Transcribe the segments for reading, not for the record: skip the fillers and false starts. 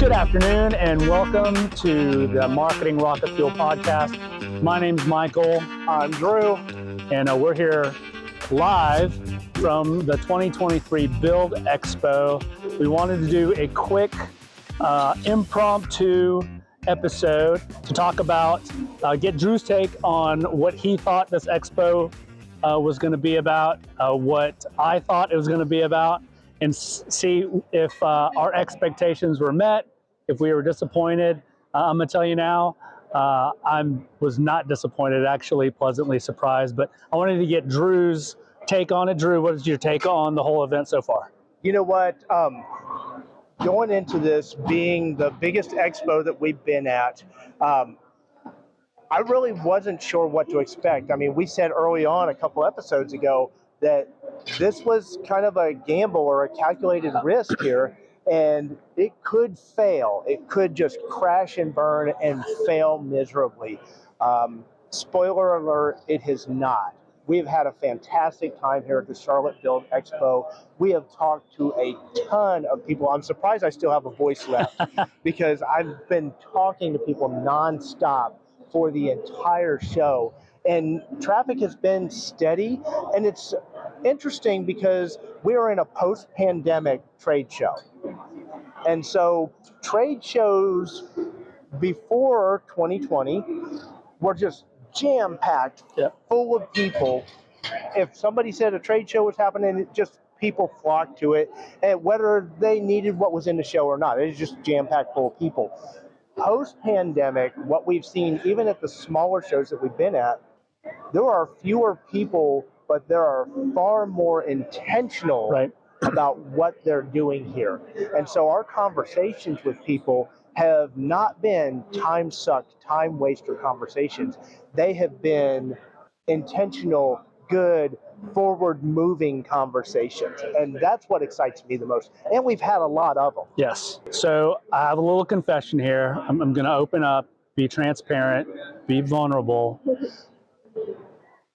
Good afternoon and welcome to the Marketing Rocket Fuel podcast. My name's Michael. I'm Drew. And we're here live from the 2023 Build Expo. We wanted to do a quick impromptu episode to talk about, get Drew's take on what he thought this expo was going to be about, what I thought it was going to be about, and see if our expectations were met, if we were disappointed. I'm going to tell you now, I was not disappointed, actually pleasantly surprised, but I wanted to get Drew's take on it. Drew, what is your take on the whole event so far? You know what? Going into this being the biggest expo that we've been at, I really wasn't sure what to expect. I mean, we said early on a couple episodes ago that this was kind of a gamble or a calculated risk here, and it could fail. It could just crash and burn and fail miserably. Spoiler alert, it has not. We've had a fantastic time here at the Charlotte Build Expo. We have talked to a ton of people. I'm surprised I still have a voice left because I've been talking to people nonstop for the entire show. And traffic has been steady, and it's interesting because we are in a post-pandemic trade show. And so trade shows before 2020 were just jam-packed, full of people. If somebody said a trade show was happening, it just people flocked to it, and whether they needed what was in the show or not, it was just jam-packed full of people. Post-pandemic, what we've seen, even at the smaller shows that we've been at, there are fewer people, but there are far more intentional about what they're doing here. And so our conversations with people have not been time-sucked, time-waster conversations. They have been intentional, good, forward-moving conversations. And that's what excites me the most. And we've had a lot of them. Yes. So I have a little confession here. I'm going to open up, be transparent, be vulnerable.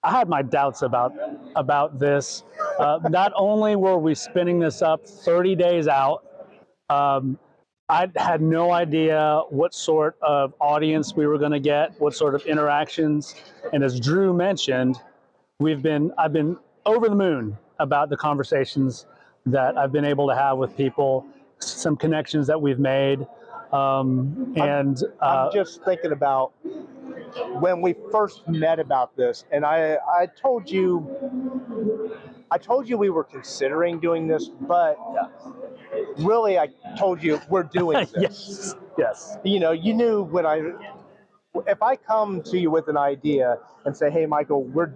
I had my doubts about this. Not only were we spinning this up 30 days out, I had no idea what sort of audience we were going to get, what sort of interactions. And as Drew mentioned, I've been over the moon about the conversations that I've been able to have with people, some connections that we've made. I'm just thinking about when we first met about this, and I told you we were considering doing this, but really I told you we're doing this. Yes. You know, you knew if I come to you with an idea and say, hey, Michael, we're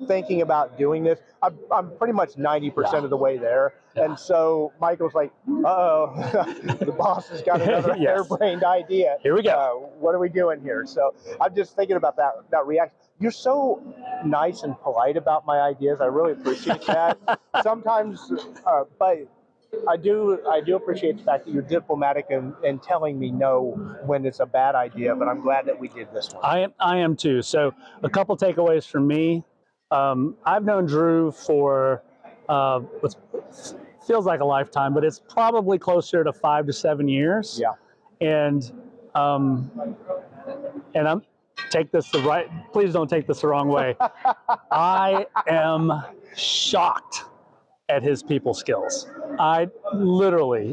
thinking about doing this, I'm pretty much 90% of the way there. Yeah. And so Michael's like, uh-oh, the boss has got another harebrained idea. Here we go. What are we doing here? So I'm just thinking about that reaction. You're so nice and polite about my ideas. I really appreciate that. Sometimes, but I do appreciate the fact that you're diplomatic and telling me no when it's a bad idea, but I'm glad that we did this one. I am too. So a couple takeaways from me. I've known Drew for what feels like a lifetime, but it's probably closer to 5 to 7 years. Yeah. And please don't take this the wrong way. I am shocked at his people skills.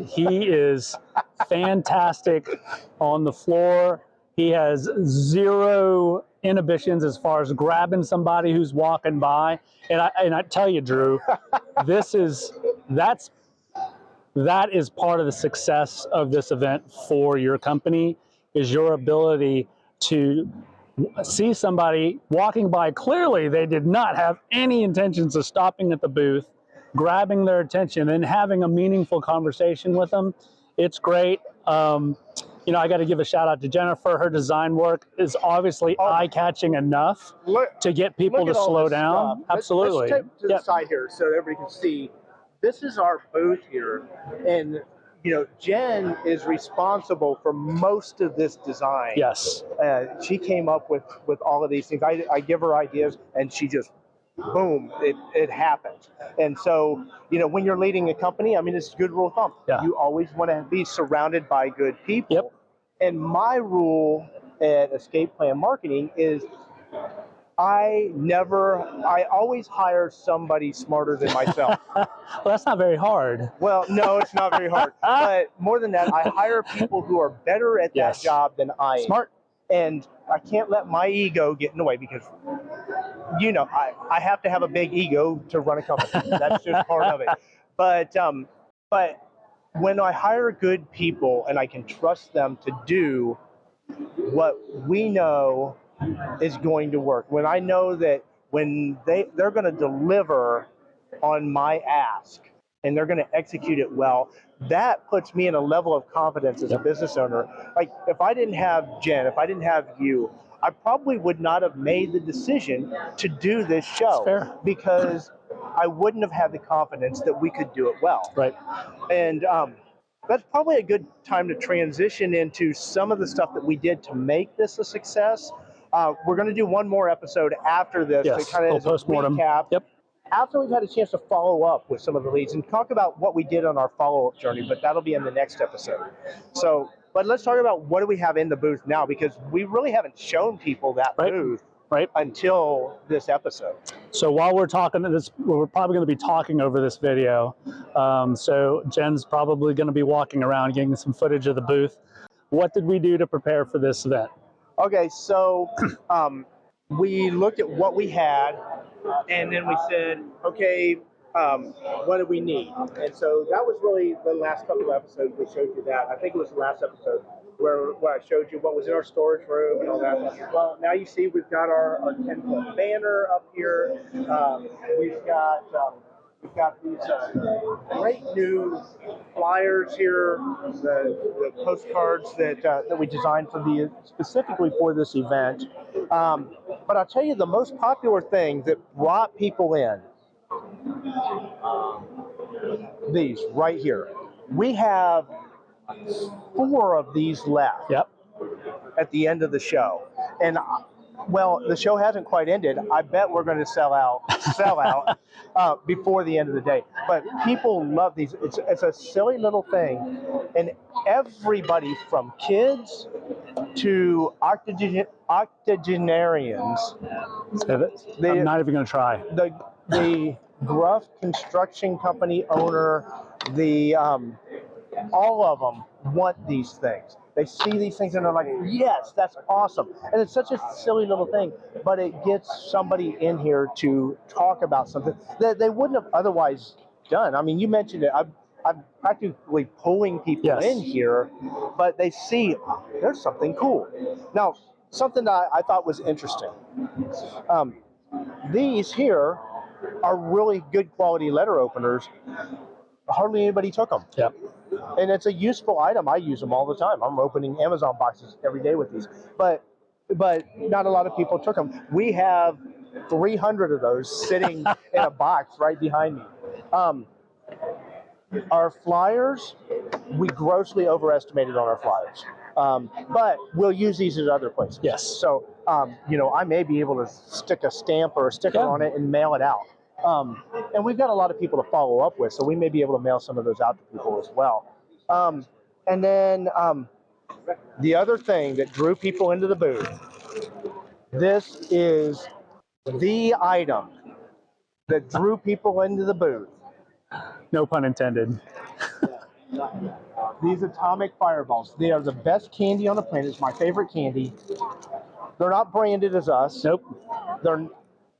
He is fantastic on the floor. He has zero inhibitions as far as grabbing somebody who's walking by. And I tell you, Drew, that is part of the success of this event for your company, is your ability to see somebody walking by. Clearly, they did not have any intentions of stopping at the booth, grabbing their attention and having a meaningful conversation with them. It's great. I got to give a shout out to Jennifer. Her design work is obviously eye-catching enough to get people to slow down. Stuff. Absolutely. Let's take to the side here so everybody can see. This is our booth here, and Jen is responsible for most of this design. Yes. She came up with all of these things. I give her ideas, and she just boom, it happens. And so, you know, when you're leading a company, I mean, it's a good rule of thumb. Yeah. You always want to be surrounded by good people. Yep. And my rule at Escape Plan Marketing is I always hire somebody smarter than myself. Well, that's not very hard. Well, no, it's not very hard. But more than that, I hire people who are better at Yes. that job than I am. Smart. And I can't let my ego get in the way because, you know, I have to have a big ego to run a company. That's just part of it. But when I hire good people and I can trust them to do what we know is going to work, when I know that when they're going to deliver on my ask and they're going to execute it well, that puts me in a level of confidence as a business owner. Like if I didn't have Jen, if I didn't have you, I probably would not have made the decision to do this show. That's fair. Because I wouldn't have had the confidence that we could do it well. Right. And that's probably a good time to transition into some of the stuff that we did to make this a success. We're going to do one more episode after this Yes. to kind of Post-mortem. recap. Yep. After we've had a chance to follow up with some of the leads and talk about what we did on our follow-up journey, but that'll be in the next episode. So, but let's talk about what do we have in the booth now, because we really haven't shown people that booth until this episode. So while we're talking to this, we're probably going to be talking over this video. So Jen's probably going to be walking around getting some footage of the booth. What did we do to prepare for this event? Okay, so we looked at what we had, and then we said, okay, what do we need? And so that was really the last couple of episodes we showed you that. I think it was the last episode where I showed you what was in our storage room and all that. Well, now you see we've got our 10-foot banner up here. We've got these great new flyers here, the postcards that we designed specifically for this event. But I'll tell you the most popular thing that brought people in, these right here. We have 4 of these left. Yep. At the end of the show. And well, the show hasn't quite ended. I bet we're going to sell out before the end of the day. But people love these. It's a silly little thing, and everybody from kids to octogenarians. I'm not even going to try. The gruff construction company owner, all of them want these things. They see these things and they're like, yes, that's awesome. And it's such a silly little thing, but it gets somebody in here to talk about something that they wouldn't have otherwise done. I mean, you mentioned it. I'm practically pulling people in here, but they see there's something cool. Now, something that I thought was interesting. These here are really good quality letter openers. Hardly anybody took them. Yep. And it's a useful item. I use them all the time. I'm opening Amazon boxes every day with these. But not a lot of people took them. We have 300 of those sitting in a box right behind me. Our flyers, we grossly overestimated on our flyers. But we'll use these at other places. Yes. So, you know, I may be able to stick a stamp or a sticker on it and mail it out. And we've got a lot of people to follow up with, so we may be able to mail some of those out to people as well. And then the other thing that drew people into the booth, this is the item that drew people into the booth. No pun intended. These atomic fireballs. They are the best candy on the planet. It's my favorite candy. They're not branded as us. Nope.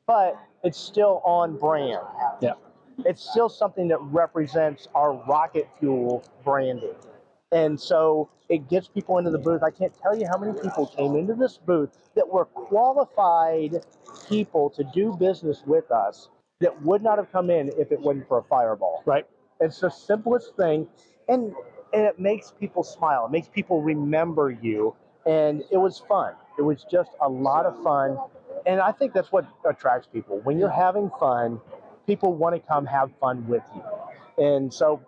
But it's still on brand. Yeah. It's still something that represents our rocket fuel branding. And so it gets people into the booth. I can't tell you how many people came into this booth that were qualified people to do business with us that would not have come in if it wasn't for a fireball. Right. It's the simplest thing, and it makes people smile. It makes people remember you, and it was fun. It was just a lot of fun, and I think that's what attracts people. When you're having fun, people want to come have fun with you, and so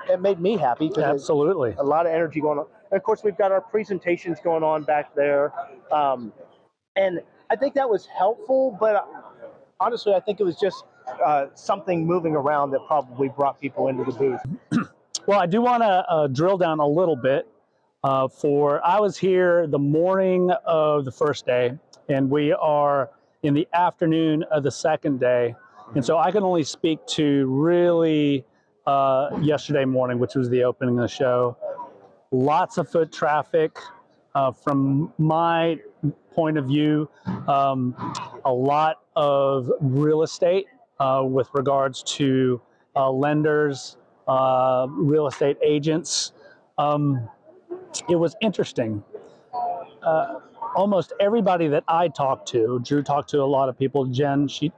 it made me happy. Absolutely. A lot of energy going on. And of course, we've got our presentations going on back there, and I think that was helpful, but honestly, I think it was just something moving around that probably brought people into the booth. Well, I do want to drill down a little bit. I was here the morning of the first day, and we are in the afternoon of the second day. And so I can only speak to really yesterday morning, which was the opening of the show. Lots of foot traffic. From my point of view, a lot of real estate with regards to lenders, real estate agents. It was interesting. Almost everybody that I talked to, Drew talked to a lot of people, Jen, she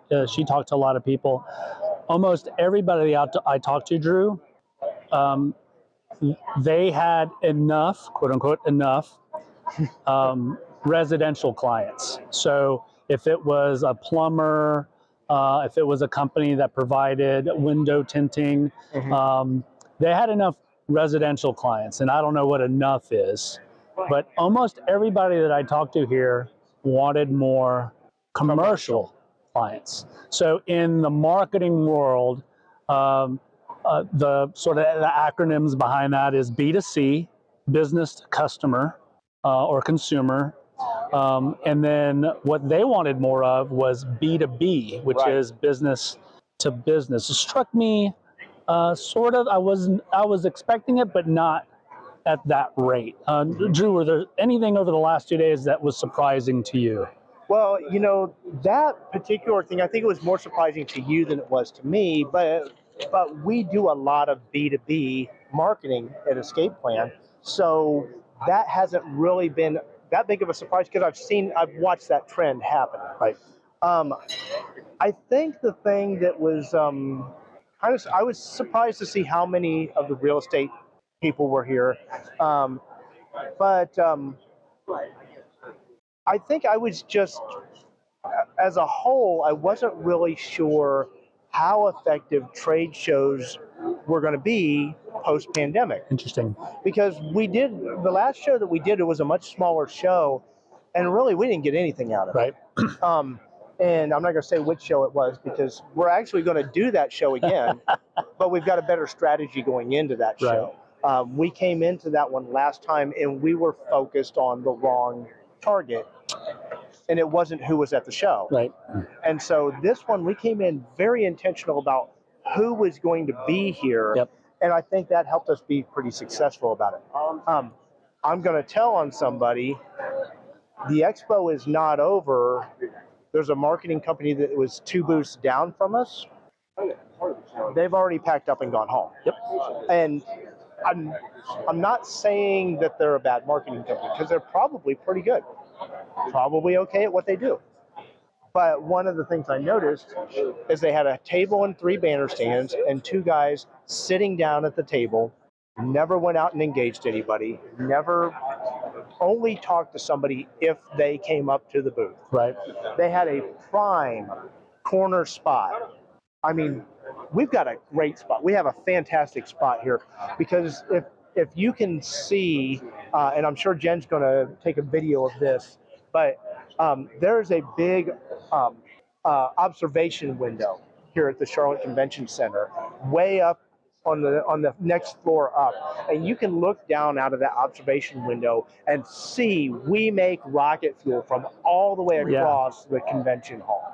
talked to a lot of people. Almost everybody I talked to, Drew, they had enough, quote unquote, enough residential clients. So if it was a plumber, if it was a company that provided window tinting, they had enough residential clients. And I don't know what enough is, but almost everybody that I talked to here wanted more commercial clients. So in the marketing world, the sort of the acronyms behind that is B2C, business to customer or consumer. And then what they wanted more of was B2B, which is business to business. It struck me sort of, I was expecting it, but not at that rate. Drew, were there anything over the last 2 days that was surprising to you? Well, you know, that particular thing, I think it was more surprising to you than it was to me, but we do a lot of B2B marketing at Escape Plan. So that hasn't really been that big of a surprise because I've watched that trend happen. Right. I think the thing that was I was surprised to see how many of the real estate people were here. But I think I was just, as a whole, I wasn't really sure how effective trade shows were going to be post-pandemic. Interesting. Because the last show that we did, it was a much smaller show, and really we didn't get anything out of it. Right. And I'm not going to say which show it was because we're actually going to do that show again, but we've got a better strategy going into that show. We came into that one last time and we were focused on the wrong target, and it wasn't who was at the show. Right. And so this one, we came in very intentional about who was going to be here. Yep. And I think that helped us be pretty successful about it. I'm going to tell on somebody, the expo is not over. There's a marketing company that was 2 booths down from us. They've already packed up and gone home. Yep. And I'm not saying that they're a bad marketing company because they're probably pretty good, probably okay at what they do. But one of the things I noticed is they had a table and 3 banner stands and 2 guys sitting down at the table, never went out and engaged anybody, never only talked to somebody if they came up to the booth. Right. They had a prime corner spot. I mean, we've got a great spot. We have a fantastic spot here because if you can see, and I'm sure Jen's going to take a video of this, but there's a big observation window here at the Charlotte Convention Center, way up on the next floor up, and you can look down out of that observation window and see we make rocket fuel from all the way across the convention hall.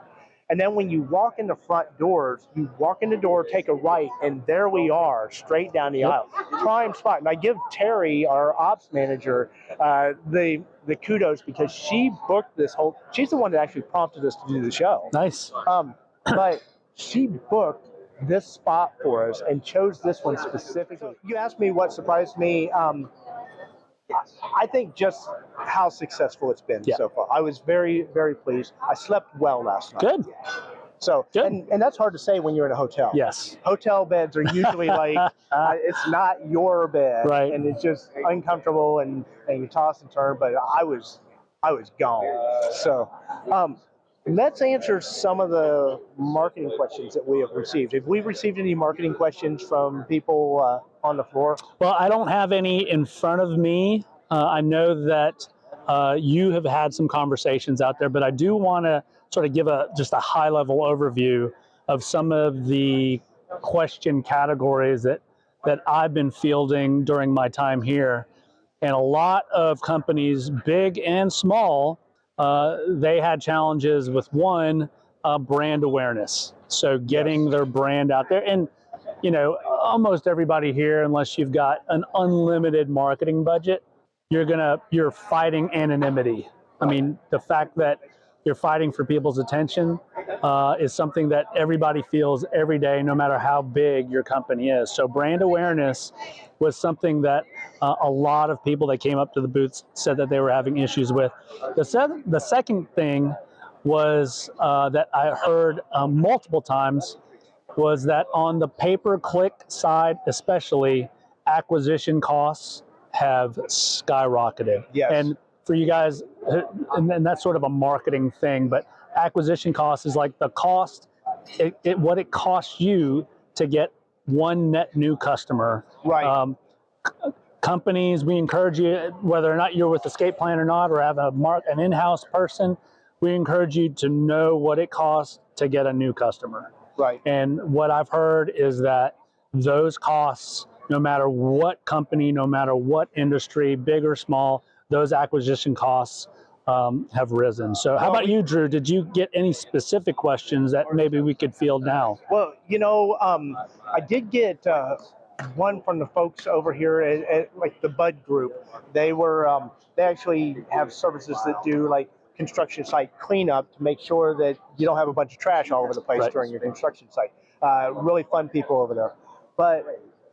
And then when you walk in the front doors, you walk in the door, take a right, and there we are, straight down the aisle. Prime spot. And I give Terry, our ops manager, the kudos because she booked this whole, she's the one that actually prompted us to do the show. Nice. But she booked this spot for us and chose this one specifically. You asked me what surprised me. I think just how successful it's been so far. I was very, very pleased. I slept well last night. Good. So, and that's hard to say when you're in a hotel. Yes. Hotel beds are usually like, it's not your bed. Right. And it's just uncomfortable and you toss and turn, but I was gone. So, let's answer some of the marketing questions that we have received. Have we received any marketing questions from people on the floor? Well, I don't have any in front of me. I know that you have had some conversations out there, but I do want to sort of give just a high level overview of some of the question categories that I've been fielding during my time here. And a lot of companies, big and small, they had challenges with one, brand awareness. So getting their brand out there. And, you know, almost everybody here, unless you've got an unlimited marketing budget, you're fighting anonymity. I mean, the fact that you're fighting for people's attention is something that everybody feels every day, no matter how big your company is. So brand awareness was something that a lot of people that came up to the booths said that they were having issues with. The second thing was that I heard multiple times was that on the pay-per-click side, especially, acquisition costs have skyrocketed. Yes. And for you guys, and that's sort of a marketing thing, but acquisition cost is like the cost, what it costs you to get one net new customer. Right. Companies, we encourage you, whether or not you're with Escape Plan or not, or have an in-house person, we encourage you to know what it costs to get a new customer. Right. And what I've heard is that those costs, no matter what company, no matter what industry, big or small, those acquisition costs have risen. So how about you, Drew? Did you get any specific questions that maybe we could field now? Well, you know, I did get one from the folks over here at like the Bud Group. They actually have services that do like construction site cleanup to make sure that you don't have a bunch of trash all over the place during your construction site. Really fun people over there. But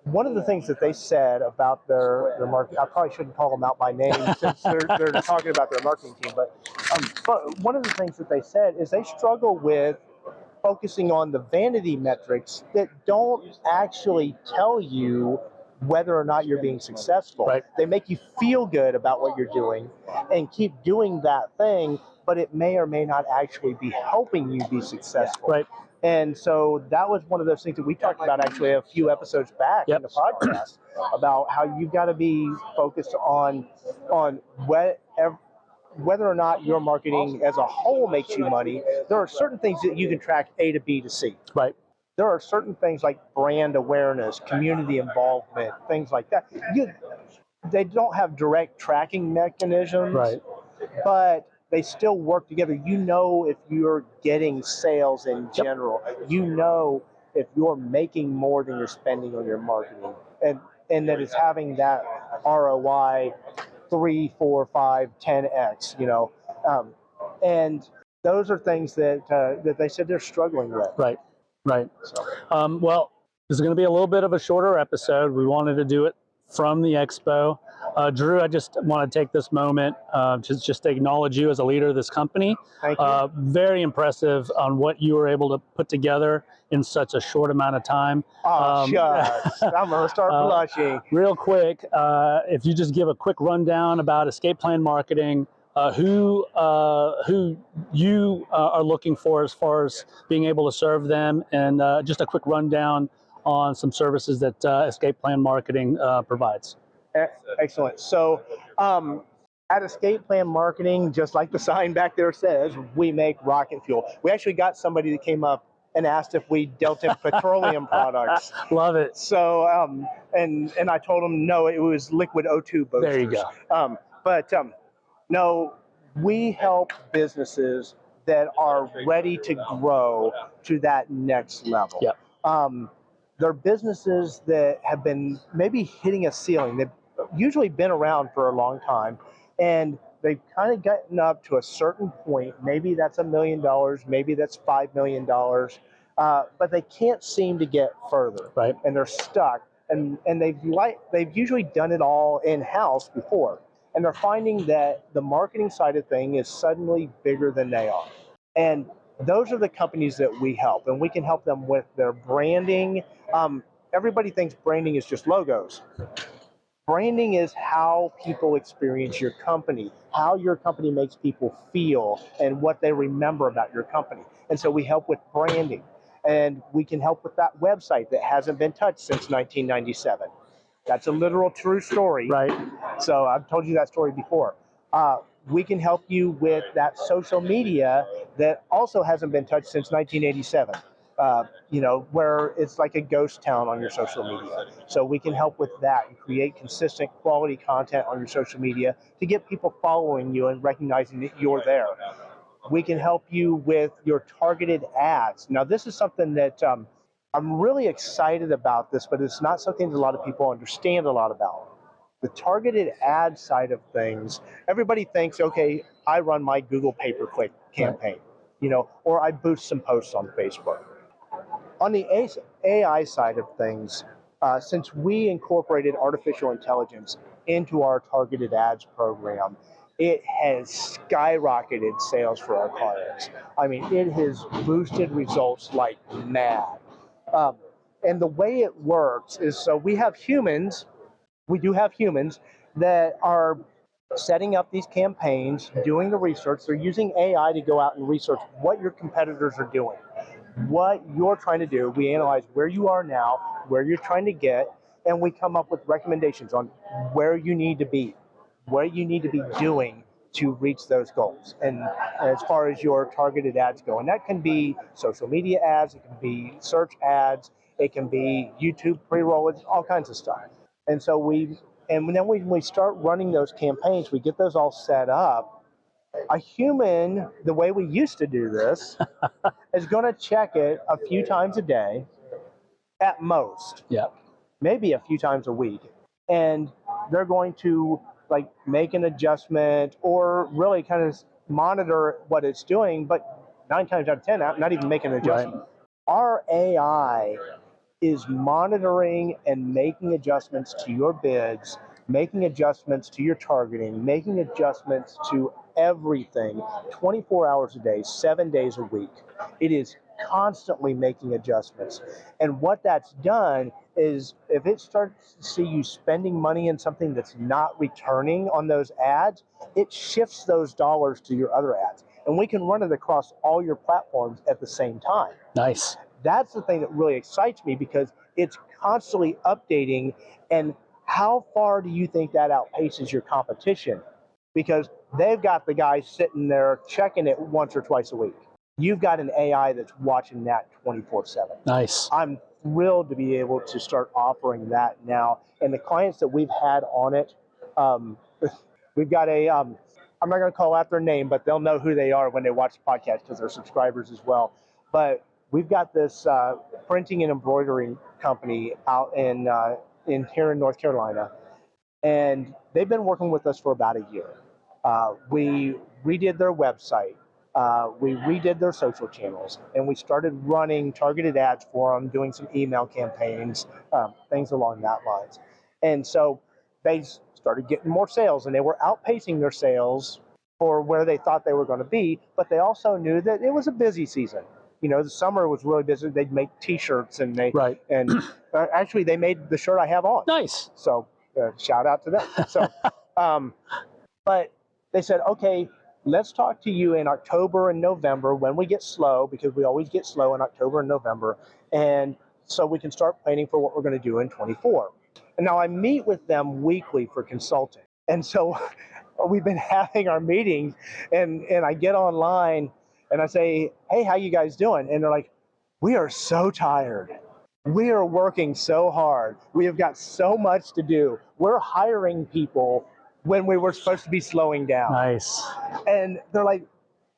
one of the things that they said about their marketing, I probably shouldn't call them out by name since they're talking about their marketing team, but one of the things that they said is they struggle with focusing on the vanity metrics that don't actually tell you whether or not you're being successful. Right. They make you feel good about what you're doing and keep doing that thing, but it may or may not actually be helping you be successful. Right. And so that was one of those things that we talked about actually a few episodes back in the podcast about how you've got to be focused on whether or not your marketing as a whole makes you money. There are certain things that you can track A to B to C. Right. There are certain things like brand awareness, community involvement, things like that. They don't have direct tracking mechanisms, right, but they still work together. You know if you're getting sales in general. You know if you're making more than you're spending on your marketing, and that it's having that ROI 3, 4, 5, 10x. You know, and those are things that they said they're struggling with. Right. Right. Well, this is going to be a little bit of a shorter episode. We wanted to do it from the expo. Drew, I just want to take this moment to just acknowledge you as a leader of this company. Thank you. Very impressive on what you were able to put together in such a short amount of time. Oh, shucks. I'm going to start blushing. Real quick, if you just give a quick rundown about Escape Plan Marketing, who you are looking for as far as being able to serve them, and just a quick rundown on some services that Escape Plan Marketing provides. Excellent. So at Escape Plan Marketing, just like the sign back there says, we make rocket fuel. We actually got somebody that came up and asked if we dealt in petroleum products. Love it. So, and I told them, no, it was liquid O2 boosters. There you go. No, we help businesses that are ready to grow to that next level. Yep. They're businesses that have been maybe hitting a ceiling. They've usually been around for a long time, and they've kind of gotten up to a certain point. Maybe that's $1 million, maybe that's $5 million, but they can't seem to get further. Right. And they're stuck. And they've usually done it all in-house before. And they're finding that the marketing side of things is suddenly bigger than they are. And those are the companies that we help, and we can help them with their branding. Everybody thinks branding is just logos. Branding is how people experience your company, how your company makes people feel, and what they remember about your company. And so we help with branding, and we can help with that website that hasn't been touched since 1997. That's a literal true story. Right. So I've told you that story before. We can help you with that social media that also hasn't been touched since 1987. Where it's like a ghost town on your social media. So we can help with that and create consistent quality content on your social media to get people following you and recognizing that you're there. We can help you with your targeted ads. Now, this is something that I'm really excited about this, but it's not something that a lot of people understand a lot about. The targeted ad side of things, everybody thinks, okay, I run my Google pay-per-click campaign, or I boost some posts on Facebook. On the AI side of things, since we incorporated artificial intelligence into our targeted ads program, it has skyrocketed sales for our clients. I mean, it has boosted results like mad. Um, and the way it works is, so we do have humans that are setting up these campaigns, doing the research. They're using AI to go out and research what your competitors are doing, what you're trying to do. We analyze where you are now, where you're trying to get, and we come up with recommendations on where you need to be, what you need to be doing to reach those goals. And as far as your targeted ads go, and that can be social media ads, it can be search ads, it can be YouTube pre-roll, it's all kinds of stuff. And so then when we start running those campaigns, we get those all set up. A human, the way we used to do this, is going to check it a few times a day at most. Yeah. Maybe a few times a week. And they're going to like make an adjustment or really kind of monitor what it's doing, but 9 times out of 10, not even make an adjustment. Right. Our AI is monitoring and making adjustments to your bids, making adjustments to your targeting, making adjustments to everything 24 hours a day, 7 days a week. It is constantly making adjustments. And what that's done is if it starts to see you spending money in something that's not returning on those ads, it shifts those dollars to your other ads. And we can run it across all your platforms at the same time. Nice. That's the thing that really excites me because it's constantly updating. And how far do you think that outpaces your competition? Because they've got the guy sitting there checking it once or twice a week. You've got an AI that's watching that 24/7. Nice. I'm thrilled to be able to start offering that now. And the clients that we've had on it, we've got I'm not going to call out their name, but they'll know who they are when they watch the podcast because they're subscribers as well. But we've got this printing and embroidery company out in here in North Carolina, and they've been working with us for about a year. We redid their website. We redid their social channels, and we started running targeted ads for them, doing some email campaigns, things along that lines. And so they started getting more sales, and they were outpacing their sales for where they thought they were going to be, but they also knew that it was a busy season. The summer was really busy. They'd make T-shirts, and actually they made the shirt I have on. Nice. So shout out to them. So, but they said, okay, let's talk to you in October and November when we get slow, because we always get slow in October and November, and so we can start planning for what we're going to do in 24. And now I meet with them weekly for consulting, and so we've been having our meetings, and I get online. And I say, hey, how you guys doing? And they're like, we are so tired. We are working so hard. We have got so much to do. We're hiring people when we were supposed to be slowing down. Nice. And they're like,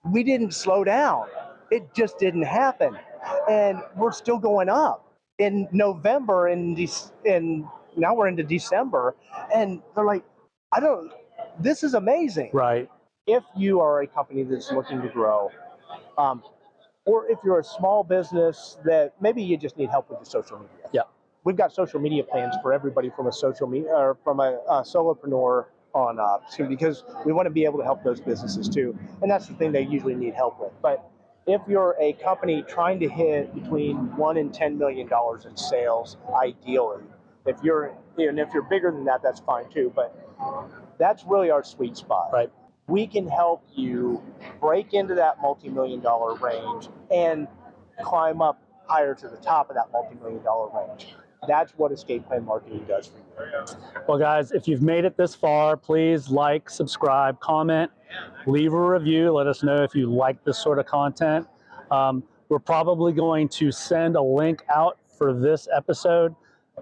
we didn't slow down. It just didn't happen. And we're still going up. In November, and now we're into December. And they're like, this is amazing. Right. If you are a company that's looking to grow, or if you're a small business that maybe you just need help with your social media. Yeah. We've got social media plans for everybody from a social media or from a solopreneur on up, because we want to be able to help those businesses too. And that's the thing they usually need help with. But if you're a company trying to hit between $1 and $10 million in sales, ideally, if you're bigger than that, that's fine too. But that's really our sweet spot. Right. We can help you break into that multi-million-dollar range and climb up higher to the top of that multi-million-dollar range. That's what escape plan marketing does for you. Well, guys, if you've made it this far, please like, subscribe, comment, leave a review. Let us know if you like this sort of content. We're probably going to send a link out for this episode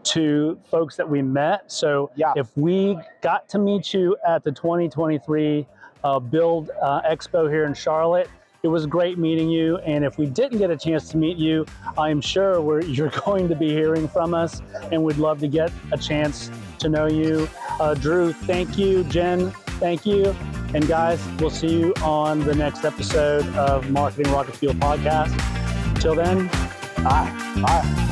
to folks that we met. So if we got to meet you at the 2023 Build Expo here in Charlotte, it was great meeting you. And if we didn't get a chance to meet you, I'm sure you're going to be hearing from us, and we'd love to get a chance to know you. Drew, thank you. Jen, thank you. And guys, we'll see you on the next episode of Marketing Rocket Fuel Podcast. Until then, bye. Bye.